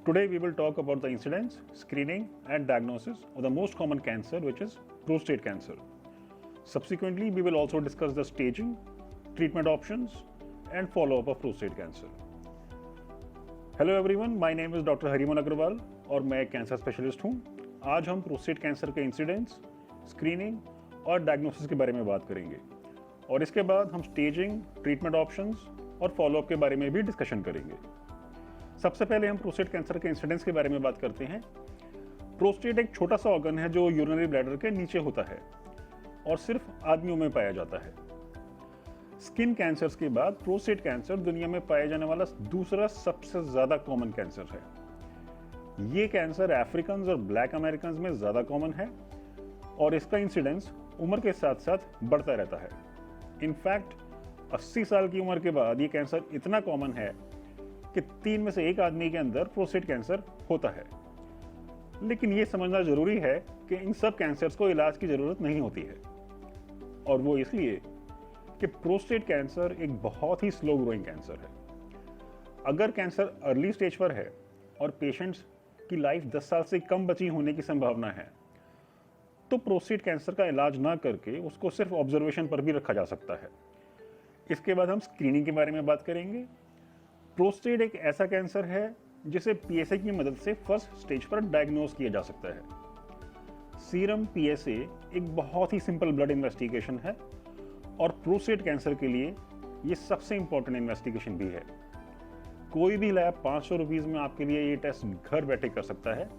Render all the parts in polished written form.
Today we will talk about the incidence, screening and diagnosis of the most common cancer, which is prostate cancer. Subsequently, we will also discuss the staging, treatment options and follow-up of prostate cancer. Hello everyone, my name is doctor Harimohan Agarwal और मैं एक cancer specialist हूँ। आज हम prostate cancer के incidence, screening और diagnosis के बारे में बात करेंगे और इसके बाद हम स्टेजिंग, ट्रीटमेंट ऑप्शंस और फॉलोअप के बारे में भी डिस्कशन करेंगे। सबसे पहले हम प्रोस्टेट कैंसर के इंसिडेंस के बारे में बात करते हैं। प्रोस्टेट एक छोटा सा ऑर्गन है जो यूरिनरी ब्लैडर के नीचे होता है और सिर्फ आदमियों में पाया जाता है। स्किन कैंसर्स के बाद प्रोस्टेट कैंसर दुनिया में पाया जाने वाला दूसरा सबसे ज़्यादा कॉमन कैंसर है। ये कैंसर अफ्रीकन और ब्लैक अमेरिकन में ज़्यादा कॉमन है और इसका इंसिडेंस उम्र के साथ साथ बढ़ता रहता है। इनफैक्ट 80 साल की उम्र के बाद ये कैंसर इतना कॉमन है कि 3 में से 1 आदमी के अंदर प्रोस्टेट कैंसर होता है। लेकिन ये समझना जरूरी है कि इन सब कैंसर्स को इलाज की ज़रूरत नहीं होती है, और वो इसलिए कि प्रोस्टेट कैंसर एक बहुत ही स्लो ग्रोइंग कैंसर है। अगर कैंसर अर्ली स्टेज पर है और पेशेंट्स की लाइफ 10 साल से कम बची होने की संभावना है, तो प्रोस्टेट कैंसर का इलाज ना करके उसको सिर्फ ऑब्जर्वेशन पर भी रखा जा सकता है। इसके बाद हम स्क्रीनिंग के बारे में बात करेंगे। प्रोस्टेट एक ऐसा कैंसर है जिसे पीएसए की मदद से फर्स्ट स्टेज पर डायग्नोज किया जा सकता है। सीरम पीएसए एक बहुत ही सिंपल ब्लड इन्वेस्टिगेशन है और प्रोस्टेट कैंसर के लिए ये सबसे इंपॉर्टेंट इन्वेस्टिगेशन भी है। कोई भी लैब 500 रुपीज़ में आपके लिए ये टेस्ट घर बैठे कर सकता है।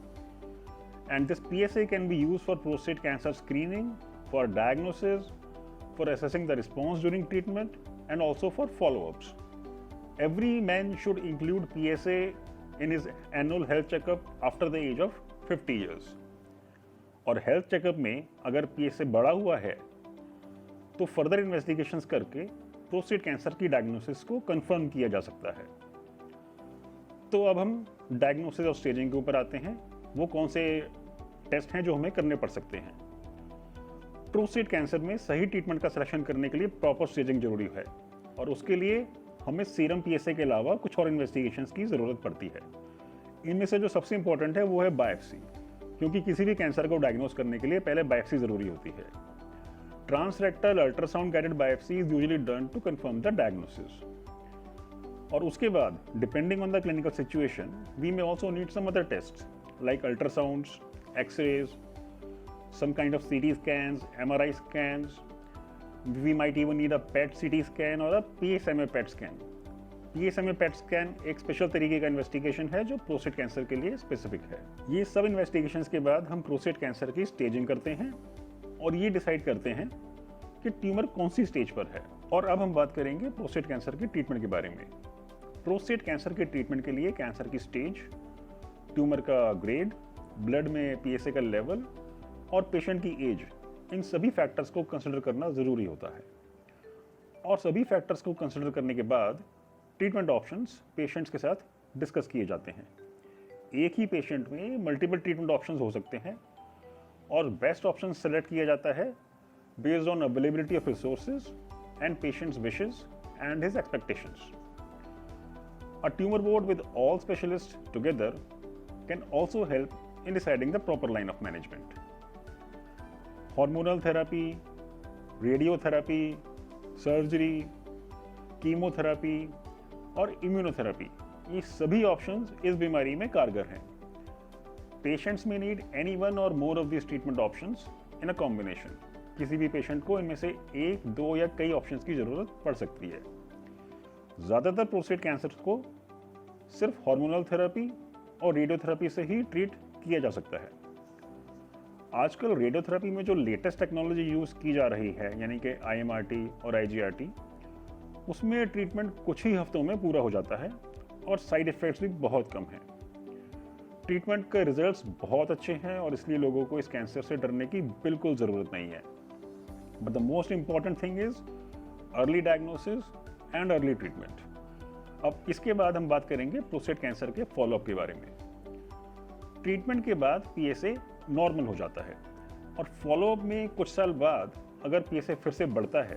And this PSA can be use for prostate cancer screening, for diagnosis, for assessing the response during treatment and also for follow-ups. Every man should include PSA in his annual health checkup after the age of 50 years. और health checkup में अगर PSA बढ़ा हुआ है तो further investigations करके prostate cancer की diagnosis को कंफर्म किया जा सकता है। तो अब हम डायग्नोसिस और स्टेजिंग के ऊपर आते हैं। वो कौन से टेस्ट हैं जो हमें करने पड़ सकते हैं। प्रोस्टेट कैंसर में सही ट्रीटमेंट का सिलेक्शन करने के लिए प्रॉपर स्टेजिंग जरूरी है और उसके लिए हमें सीरम पीएसए के अलावा कुछ और इन्वेस्टिगेशंस की ज़रूरत पड़ती है। इनमें से जो सबसे इंपॉर्टेंट है वो है बायोप्सी, क्योंकि किसी भी कैंसर को डायग्नोज करने के लिए पहले बायोप्सी ज़रूरी होती है। Transrectal ultrasound guided biopsy is usually done to confirm the diagnosis. और उसके बाद depending on the clinical situation we may also need some other test like ultrasounds, X-rays, some kind of CT scans, MRI scans. We might even need a PET CT scan और a PSMA PET scan. PSMA PET scan एक special तरीके का investigation है जो prostate cancer के लिए specific है। ये सब इन्वेस्टिगेशंस के बाद हम प्रोस्टेट कैंसर की स्टेजिंग करते हैं और ये डिसाइड करते हैं कि ट्यूमर कौन सी स्टेज पर है। और अब हम बात करेंगे प्रोस्टेट कैंसर के ट्रीटमेंट के बारे में। प्रोस्टेट कैंसर के ट्रीटमेंट के लिए कैंसर की स्टेज, ट्यूमर का ग्रेड, ब्लड में PSA का लेवल और पेशेंट की एज, इन सभी फैक्टर्स को कंसिडर करना ज़रूरी होता है। और सभी फैक्टर्स को कंसिडर करने के बाद ट्रीटमेंट ऑप्शंस पेशेंट्स के साथ डिस्कस किए जाते हैं। एक ही पेशेंट में मल्टीपल ट्रीटमेंट ऑप्शंस हो सकते हैं और बेस्ट ऑप्शन सेलेक्ट किया जाता है based on availability of resources and patients wishes and his expectations. A tumour board with all specialist together can also help in deciding the proper line of management. Hormonal therapy, radiotherapy, surgery, chemotherapy और immunotherapy, ये सभी options इस बीमारी में कारगर हैं। Patients में need any one और more of this treatment options in a combination. किसी भी पेशेंट को इनमें से 1, 2 या कई ऑप्शंस की ज़रूरत पड़ सकती है। ज़्यादातर प्रोस्टेट कैंसर को सिर्फ हार्मोनल थेरेपी और रेडियोथेरेपी से ही ट्रीट किया जा सकता है। आजकल रेडियोथेरेपी में जो लेटेस्ट टेक्नोलॉजी यूज़ की जा रही है, यानी कि IMRT और IGRT, उसमें ट्रीटमेंट कुछ ही हफ्तों में पूरा हो जाता है और साइड इफ़ेक्ट्स भी बहुत कम हैं। ट्रीटमेंट के रिजल्ट्स बहुत अच्छे हैं और इसलिए लोगों को इस कैंसर से डरने की बिल्कुल ज़रूरत नहीं है। But the most important thing is early diagnosis and early treatment. अब इसके बाद हम बात करेंगे प्रोस्टेट कैंसर के फॉलोअप के बारे में। ट्रीटमेंट के बाद PSA नॉर्मल हो जाता है और फॉलोअप में कुछ साल बाद अगर PSA फिर से बढ़ता है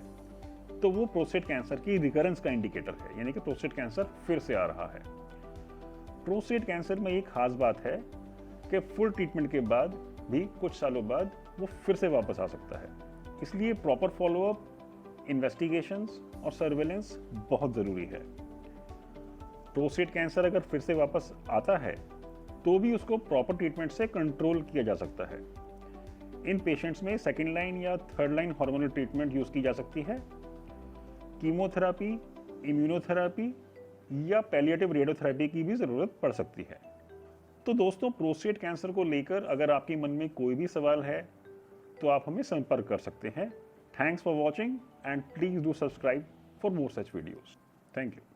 तो वो प्रोस्टेट कैंसर की रिकरेंस का इंडिकेटर है, यानी कि प्रोस्टेट कैंसर फिर से आ रहा है। प्रोस्टेट कैंसर में एक खास बात है कि फुल ट्रीटमेंट के बाद भी कुछ सालों बाद वो फिर से वापस आ सकता है, इसलिए प्रॉपर फॉलोअप, इन्वेस्टिगेशंस और सर्वेलेंस बहुत ज़रूरी है। प्रोस्टेट कैंसर अगर फिर से वापस आता है तो भी उसको प्रॉपर ट्रीटमेंट से कंट्रोल किया जा सकता है। इन पेशेंट्स में सेकेंड लाइन या third line hormonal treatment use की जा सकती है, कीमोथेरापी, इम्यूनोथेरापी या पैलिएटिव रेडियोथेरेपी की भी ज़रूरत पड़ सकती है। तो दोस्तों, प्रोस्टेट कैंसर को लेकर अगर आपके मन में कोई भी सवाल है तो आप हमें संपर्क कर सकते हैं। Thanks for watching and please do subscribe for more such videos. Thank you.